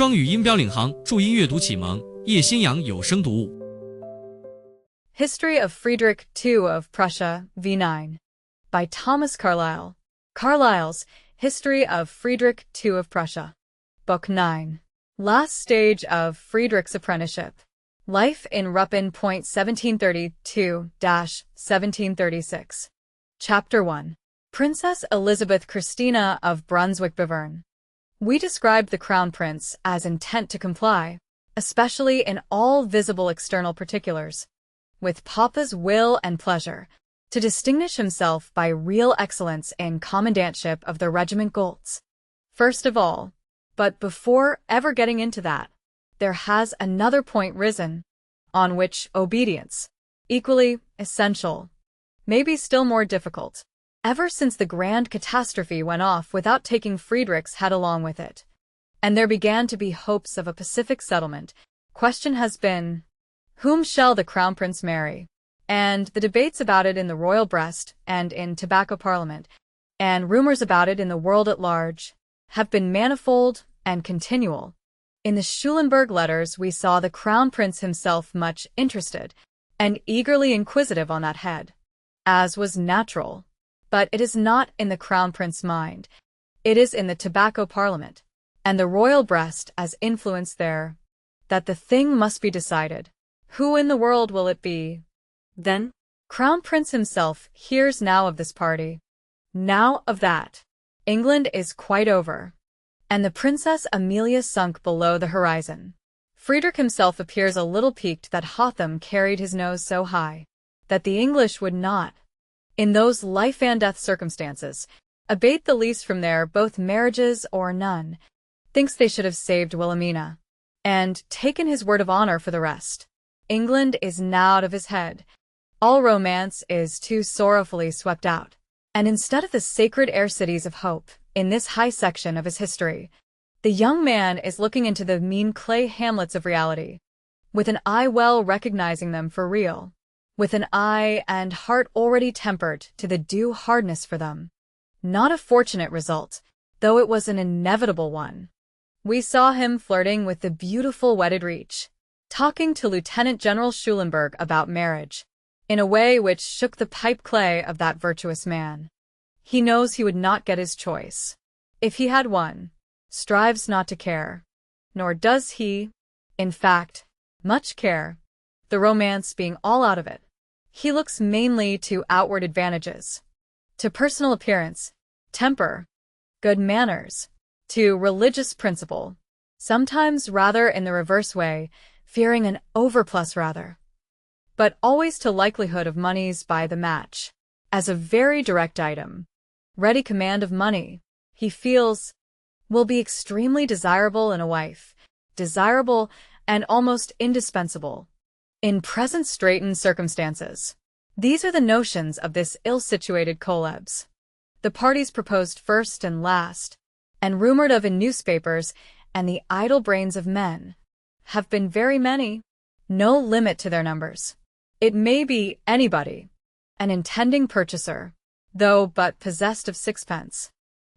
双语音标领航，注音阅读启蒙，叶兴阳有声读物。History of Friedrich II of Prussia, V9, by Thomas Carlyle. Carlyle's History of Friedrich II of Prussia, Book 9. Last stage of Friedrich's apprenticeship. Life in Ruppin. 1732-1736. Chapter 1. Princess Elizabeth Christina of Brunswick-Bevern. We described the Crown Prince as intent to comply, especially in all visible external particulars, with Papa's will and pleasure, to distinguish himself by real excellence in commandantship of the regiment Goltz. First of all, but before ever getting into that, there has another point risen, on which obedience, equally essential, may be still more difficult. Ever since the grand catastrophe went off without taking Friedrich's head along with it, and there began to be hopes of a pacific settlement, question has been, whom shall the Crown Prince marry? And the debates about it in the royal breast and in tobacco parliament, and rumors about it in the world at large, have been manifold and continual. In the Schulenburg letters we saw the Crown Prince himself much interested and eagerly inquisitive on that head, as was natural. But it is not in the Crown Prince's mind. It is in the tobacco parliament, and the royal breast as influence there, that the thing must be decided. Who in the world will it be? Then, Crown Prince himself hears now of this party, now of that. England is quite over, and the Princess Amelia sunk below the horizon. Friedrich himself appears a little piqued that Hotham carried his nose so high, that the English would not, in those life-and-death circumstances, abate the least from their both marriages or none, thinks they should have saved Wilhelmina, and taken his word of honor for the rest. England is now out of his head. All romance is too sorrowfully swept out, and instead of the sacred air cities of hope, in this high section of his history, the young man is looking into the mean clay hamlets of reality, with an eye well recognizing them for real, with an eye and heart already tempered to the due hardness for them. Not a fortunate result, though it was an inevitable one. We saw him flirting with the beautiful wedded Reach, talking to Lieutenant General Schulenburg about marriage, in a way which shook the pipe clay of that virtuous man. He knows he would not get his choice. If he had one, strives not to care, nor does he, in fact, much care, the romance being all out of it. He looks mainly to outward advantages, to personal appearance, temper, good manners, to religious principle, sometimes rather in the reverse way, fearing an overplus rather, but always to likelihood of moneys by the match, as a very direct item. Ready command of money, he feels, will be extremely desirable in a wife, desirable and almost indispensable in present straitened circumstances. These are the notions of this ill-situated Kolebs. The parties proposed first and last, and rumored of in newspapers, and the idle brains of men, have been very many, no limit to their numbers. It may be anybody, an intending purchaser, though but possessed of sixpence,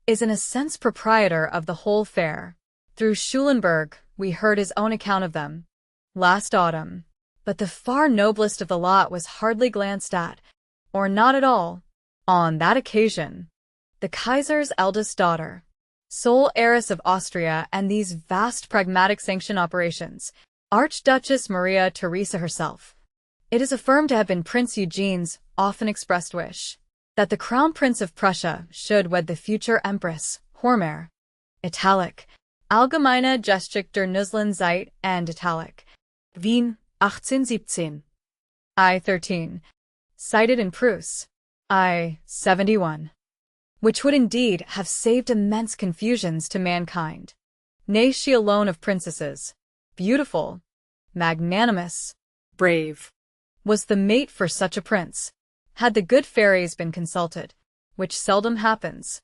is in a sense proprietor of the whole fair. Through Schulenburg we heard his own account of them, last autumn. But the far noblest of the lot was hardly glanced at, or not at all, on that occasion. The Kaiser's eldest daughter, sole heiress of Austria and these vast pragmatic sanction operations, Archduchess Maria Theresa herself. It is affirmed to have been Prince Eugene's often expressed wish, that the Crown Prince of Prussia should wed the future Empress, Hormare. Italic, Allgemeine Geschichte der Nussland-Zeit and Italic, Wien, 1817. I-13. Cited in Prus. I-71. Which would indeed have saved immense confusions to mankind. Nay, she alone of princesses, beautiful, magnanimous, brave, was the mate for such a prince, had the good fairies been consulted, which seldom happens,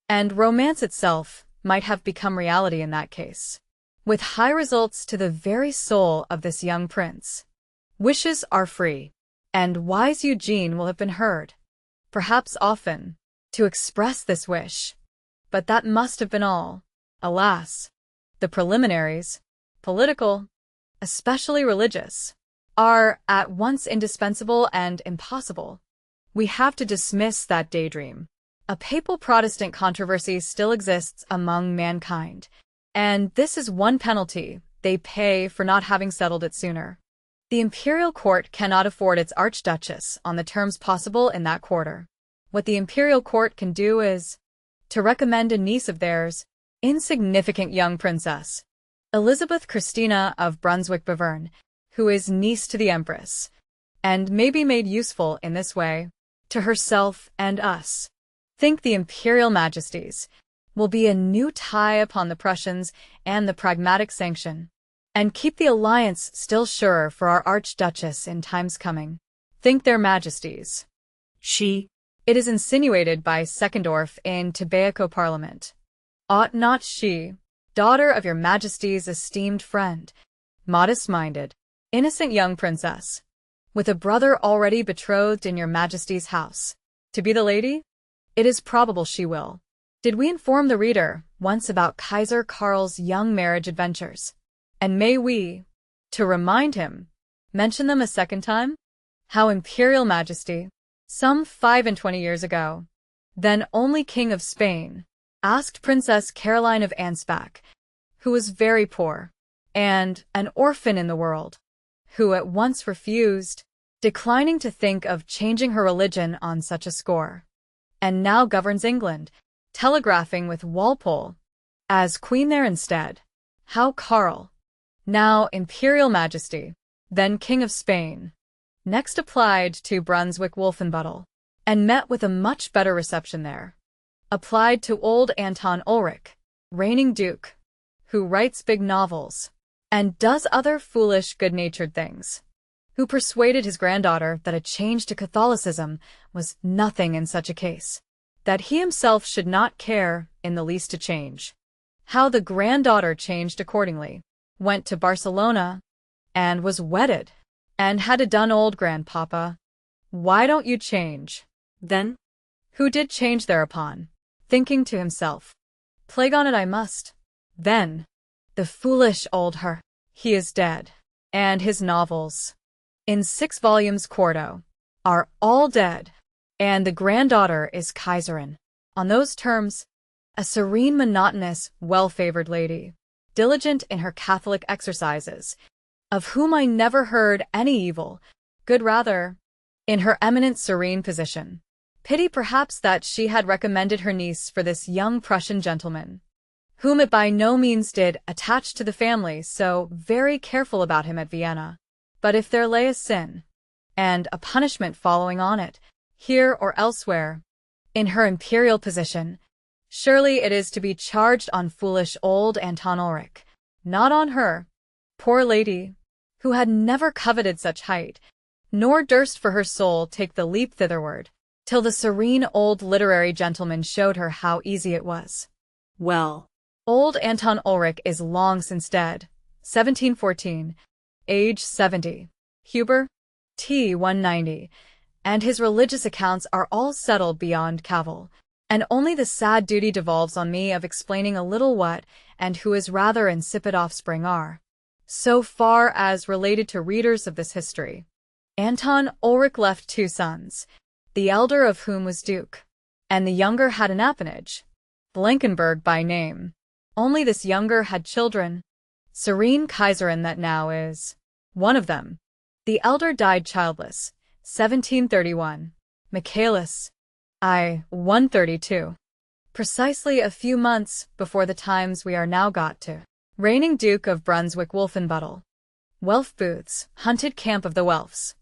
and romance itself might have become reality in that case, with high results to the very soul of this young prince. Wishes are free, and wise Eugene will have been heard, perhaps often, to express this wish. But that must have been all. Alas! The preliminaries, political, especially religious, are at once indispensable and impossible. We have to dismiss that daydream. A papal Protestant controversy still exists among mankind, and this is one penalty they pay for not having settled it sooner. The imperial court cannot afford its archduchess on the terms possible in that quarter. What the imperial court can do is to recommend a niece of theirs, insignificant young princess, Elizabeth Christina of Brunswick-Bevern, who is niece to the empress, and may be made useful in this way to herself and us. Think the imperial majesties will be a new tie upon the Prussians and the pragmatic sanction, and keep the alliance still surer for our archduchess in times coming. Think their majesties. It is insinuated by Seckendorf in Tobacco Parliament. Ought not she, daughter of your majesty's esteemed friend, modest-minded, innocent young princess, with a brother already betrothed in your majesty's house, to be the lady? It is probable she will. Did we inform the reader once about Kaiser Karl's young marriage adventures? And may we, to remind him, mention them a second time? How Imperial Majesty, some 25 years ago, then only King of Spain, asked Princess Caroline of Ansbach, who was very poor, and an orphan in the world, who at once refused, declining to think of changing her religion on such a score, and now governs England, telegraphing with Walpole as queen there instead. How Karl, now Imperial Majesty, then King of Spain, next applied to Brunswick-Wolfenbüttel, and met with a much better reception there. Applied to old Anton Ulrich, reigning duke, who writes big novels, and does other foolish good-natured things, who persuaded his granddaughter that a change to Catholicism was nothing in such a case, that he himself should not care in the least to change. How the granddaughter changed accordingly, went to Barcelona, and was wedded, and had a done old grandpapa. Why don't you change? Then, who did change thereupon, thinking to himself, plague on it, I must. Then, the foolish old her, he is dead, and his novels, in 6 volumes quarto, are all dead, and the granddaughter is Kaiserin. On those terms, a serene, monotonous, well-favored lady, diligent in her Catholic exercises, of whom I never heard any evil, good rather, in her eminent serene position. Pity perhaps that she had recommended her niece for this young Prussian gentleman, whom it by no means did attach to the family, so very careful about him at Vienna. But if there lay a sin, and a punishment following on it, here or elsewhere, in her imperial position, surely it is to be charged on foolish old Anton Ulrich, not on her, poor lady, who had never coveted such height, nor durst for her soul take the leap thitherward, till the serene old literary gentleman showed her how easy it was. Well, old Anton Ulrich is long since dead, 1714, age 70, Huber, T. 190, and his religious accounts are all settled beyond cavil, and only the sad duty devolves on me of explaining a little what and who his rather insipid offspring are. So far as related to readers of this history, Anton Ulrich left 2 sons, the elder of whom was duke, and the younger had an appanage, Blankenberg by name. Only this younger had children, serene Kaiserin that now is, one of them. The elder died childless, 1731, Michaelis, I. 132, precisely a few months before the times we are now got to. Reigning Duke of Brunswick-Wolfenbüttel. Welf booths, hunted camp of the Welfs.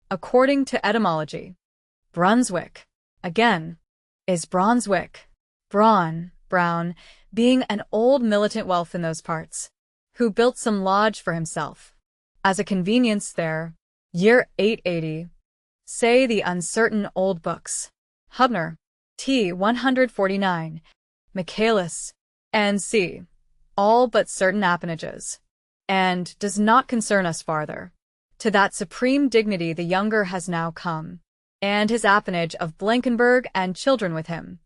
According to etymology, Brunswick, again, is Bronswick, brawn, brown, being an old militant Welf in those parts, who built some lodge for himself, as a convenience there, year 880, say the uncertain old books. Hubner, T. 149, Michaelis, and c. all but certain appanages, and does not concern us farther. To that supreme dignity the younger has now come, and his appanage of Blankenberg and children with him,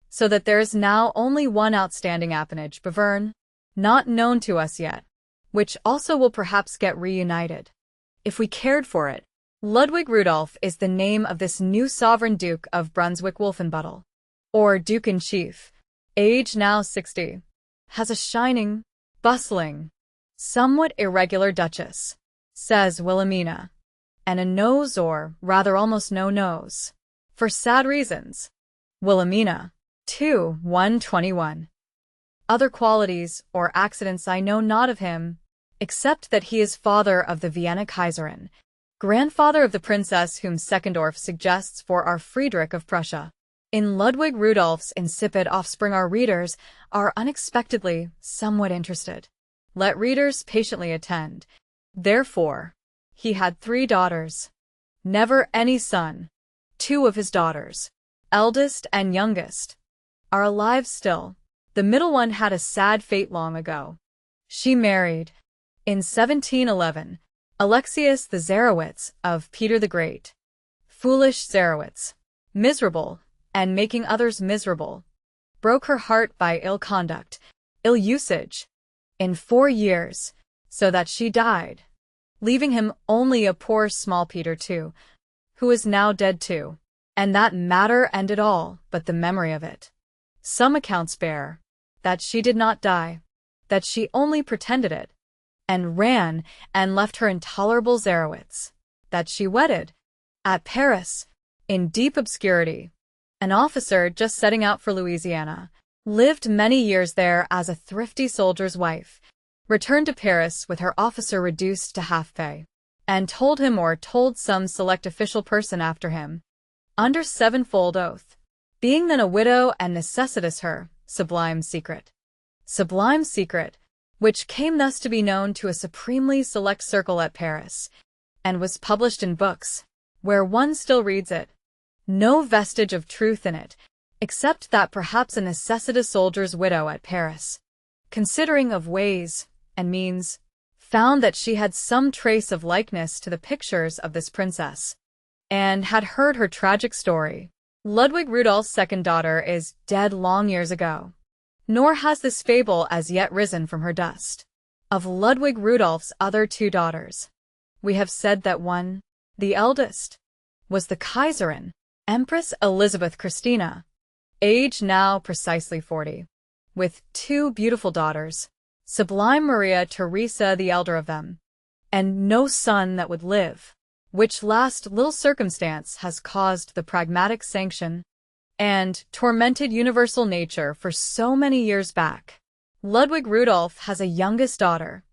so that there is now only one outstanding appanage, Bevern, not known to us yet, which also will perhaps get reunited, if we cared for it. Ludwig Rudolf is the name of this new sovereign Duke of Brunswick-Wolfenbüttel, or Duke-in-Chief, age now 60, has a shining, bustling, somewhat irregular duchess, says Wilhelmina, and a nose, or rather almost no nose, for sad reasons. Wilhelmina, 2, 121. Other qualities or accidents I know not of him, except that he is father of the Vienna Kaiserin, grandfather of the princess whom Seckendorf suggests for our Friedrich of Prussia. In Ludwig Rudolf's insipid offspring our readers are unexpectedly somewhat interested. Let readers patiently attend. Therefore, he had 3 daughters, never any son. 2 of his daughters, eldest and youngest, are alive still. The middle one had a sad fate long ago. She married, in 1711, Alexius the Czarowitz of Peter the Great. Foolish Czarowitz, miserable, and making others miserable, broke her heart by ill conduct, ill usage, in 4 years, so that she died, leaving him only a poor small Peter too, who is now dead too, and that matter ended all but the memory of it. Some accounts bear that she did not die, that she only pretended it, and ran and left her intolerable Czarowitz, that she wedded, at Paris, in deep obscurity, an officer just setting out for Louisiana, lived many years there as a thrifty soldier's wife, returned to Paris with her officer reduced to half pay, and told him or told some select official person after him, under 7-fold oath, being then a widow and necessitous her sublime secret, which came thus to be known to a supremely select circle at Paris, and was published in books, where one still reads it. No vestige of truth in it, except that perhaps a necessitous soldier's widow at Paris, considering of ways and means, found that she had some trace of likeness to the pictures of this princess, and had heard her tragic story. Ludwig Rudolf's second daughter is dead long years ago, nor has this fable as yet risen from her dust. Of Ludwig Rudolf's other 2 daughters, we have said that one, the eldest, was the Kaiserin, Empress Elizabeth Christina, age now precisely 40, with 2 beautiful daughters, Sublime Maria Theresa the elder of them, and no son that would live, which last little circumstance has caused the pragmatic sanction and tormented universal nature for so many years back. Ludwig Rudolf has a youngest daughter,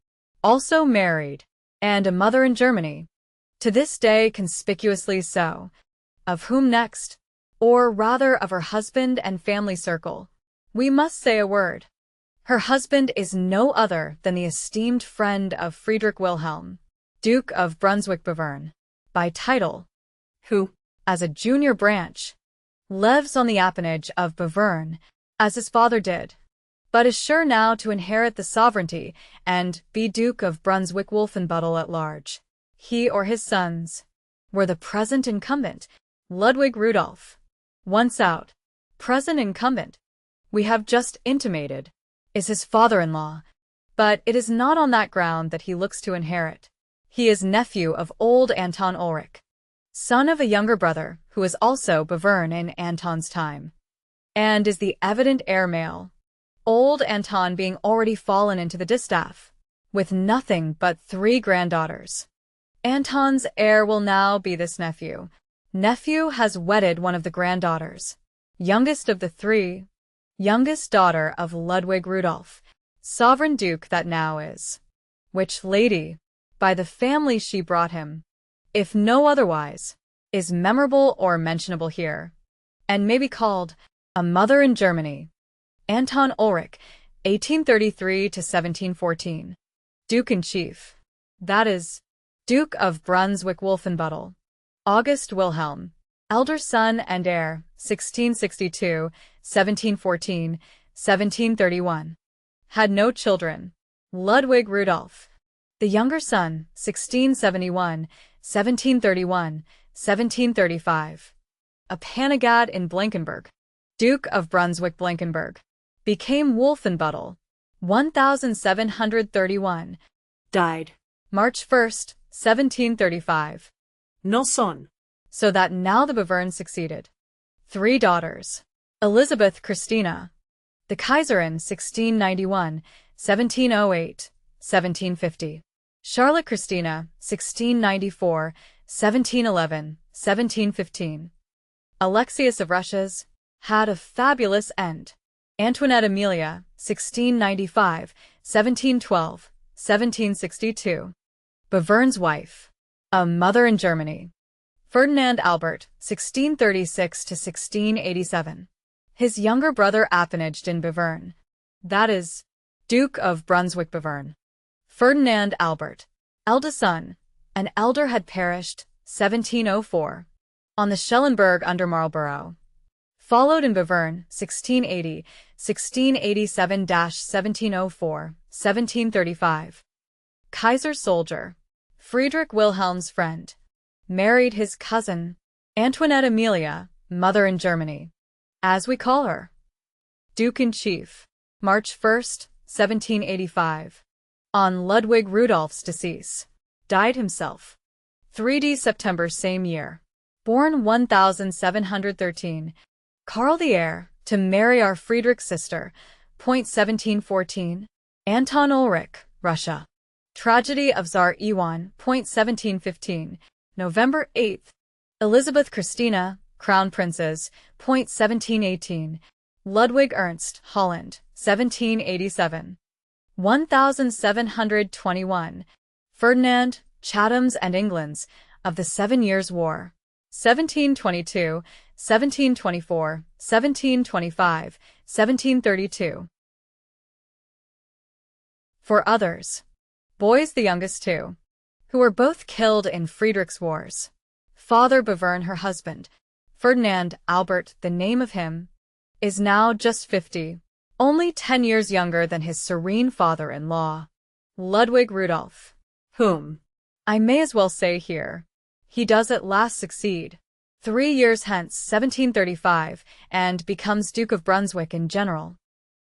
also married, and a mother in Germany, to this day conspicuously so, of whom next, or rather of her husband and family circle, we must say a word. Her husband is no other than the esteemed friend of Friedrich Wilhelm, Duke of Brunswick-Bevern, by title, who, as a junior branch, lives on the appanage of Bevern, as his father did, but is sure now to inherit the sovereignty and be Duke of Brunswick-Wolfenbüttel at large. He or his sons were the present incumbent, Ludwig Rudolf. Once out, present incumbent, we have just intimated, is his father-in-law, but it is not on that ground that he looks to inherit. He is nephew of old Anton Ulrich, son of a younger brother who is also Bevern in Anton's time, and is the evident heir male, old Anton being already fallen into the distaff, with nothing but 3 granddaughters. Anton's heir will now be this nephew. Nephew has wedded one of the granddaughters, youngest of the 3, youngest daughter of Ludwig Rudolf, sovereign duke that now is, which lady, by the family she brought him, if no otherwise, is memorable or mentionable here, and may be called a mother in Germany. Anton Ulrich, 1833 to 1714, Duke-in-Chief, that is, Duke of Brunswick-Wolfenbüttel. August Wilhelm, elder son and heir, 1662, 1714, 1731. Had no children. Ludwig Rudolf, the younger son, 1671, 1731, 1735. A Panagad in Blankenberg, Duke of Brunswick-Blankenberg, became Wolfenbüttel, 1731. Died. March 1st, 1735. No son. So that now the Bavern succeeded. 3 daughters. Elizabeth Christina. The Kaiserin 1691, 1708, 1750. Charlotte Christina 1694, 1711, 1715. Alexius of Russia's had a fabulous end. Antoinette Amelia 1695, 1712, 1762. Bavern's wife. A mother in Germany. Ferdinand Albert, 1636 to 1687. His younger brother appanaged in Bavern. That is, Duke of Brunswick-Bavern. Ferdinand Albert, eldest son, an elder had perished, 1704, on the Schellenberg under Marlborough. Followed in Bavern, 1680, 1687-1704, 1735. Kaiser's soldier, Friedrich Wilhelm's friend, married his cousin, Antoinette Amelia, mother in Germany, as we call her. Duke-in-Chief, March 1st, 1785. On Ludwig Rudolph's decease, died himself. 3d September same year. Born 1713. Karl the heir, to marry our Friedrich's sister. 1714. Anton Ulrich, Russia. Tragedy of Tsar Ivan. 1715. November 8th. Elizabeth Christina, Crown Princes. 1718. Ludwig Ernst, Holland. 1787. 1721. Ferdinand, Chatham's and England's, of the 7 Years' War. 1722, 1724, 1725, 1732. For others. Boys the youngest two, who were both killed in Friedrich's wars. Father Bavern, her husband, Ferdinand Albert, the name of him, is now just 50, only 10 years younger than his serene father-in-law, Ludwig Rudolph, whom, I may as well say here, he does at last succeed, 3 years hence 1735, and becomes Duke of Brunswick in general,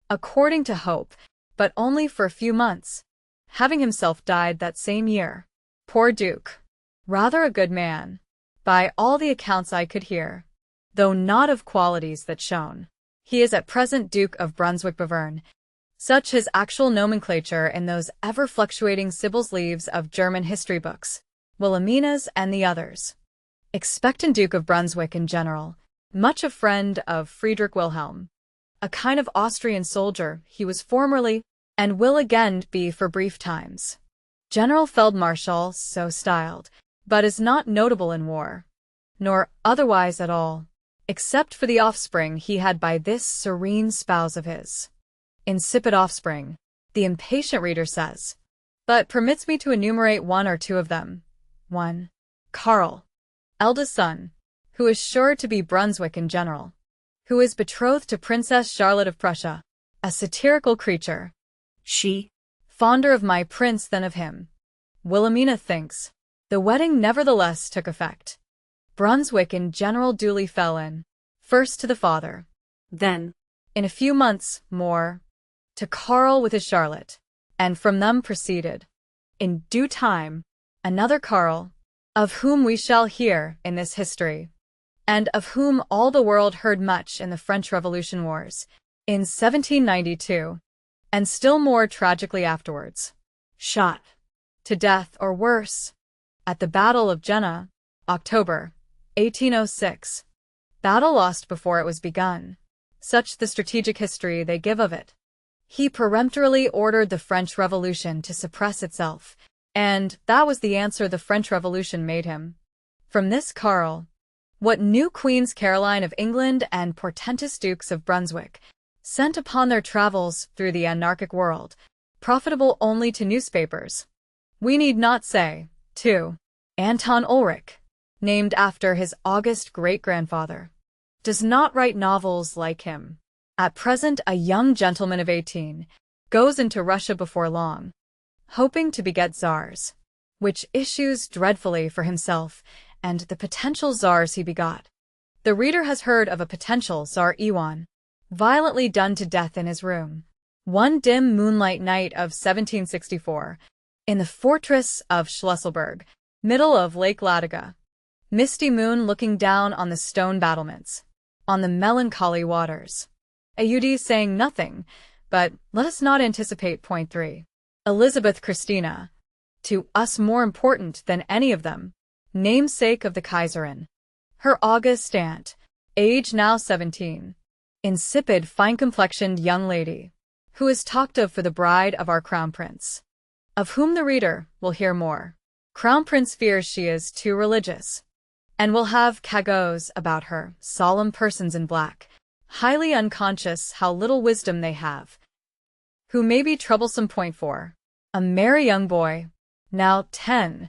according to hope, but only for a few months, having himself died that same year. Poor Duke. Rather a good man, by all the accounts I could hear, though not of qualities that shone. He is at present Duke of Brunswick-Bavern, such his actual nomenclature in those ever-fluctuating Sibyl's leaves of German history books, Wilhelmina's and the others. Expectant Duke of Brunswick in general, much a friend of Friedrich Wilhelm. A kind of Austrian soldier he was formerly, and will again be for brief times. General Feldmarschall, so styled, but is not notable in war, nor otherwise at all, except for the offspring he had by this serene spouse of his. Insipid offspring, the impatient reader says, but permits me to enumerate 1 or 2 of them. 1. Karl, eldest son, who is sure to be Brunswick in general, who is betrothed to Princess Charlotte of Prussia, a satirical creature. She, fonder of my prince than of him. Wilhelmina thinks. The wedding nevertheless took effect. Brunswick in general duly fell in, first to the father, then, in a few months more, to Karl with his Charlotte, and from them proceeded, in due time, another Karl, of whom we shall hear in this history, and of whom all the world heard much in the French Revolution wars, in 1792, and still more tragically afterwards. Shot to death or worse, at the Battle of Jena, October, 1806. Battle lost before it was begun. Such the strategic history they give of it. He peremptorily ordered the French Revolution to suppress itself, and that was the answer the French Revolution made him. From this Karl, what new Queens Caroline of England and portentous Dukes of Brunswick, sent upon their travels through the anarchic world, profitable only to newspapers. We need not say, too, Anton Ulrich, named after his august great-grandfather, does not write novels like him. At present a young gentleman of 18, goes into Russia before long, hoping to beget czars, which issues dreadfully for himself and the potential czars he begot. The reader has heard of a potential Tsar Ivan, violently done to death in his room. One dim moonlight night of 1764, in the fortress of Schlüsselburg, middle of Lake Ladoga, misty moon looking down on the stone battlements, on the melancholy waters. Aud saying nothing, but let us not anticipate point 3. Elizabeth Christina, to us more important than any of them, namesake of the Kaiserin, her august aunt, age now 17, insipid fine-complexioned young lady, who is talked of for the bride of our Crown Prince, of whom the reader will hear more. Crown Prince fears she is too religious, and will have cagots about her, solemn persons in black, highly unconscious how little wisdom they have, who may be troublesome. Point 4. A merry young boy, now 10,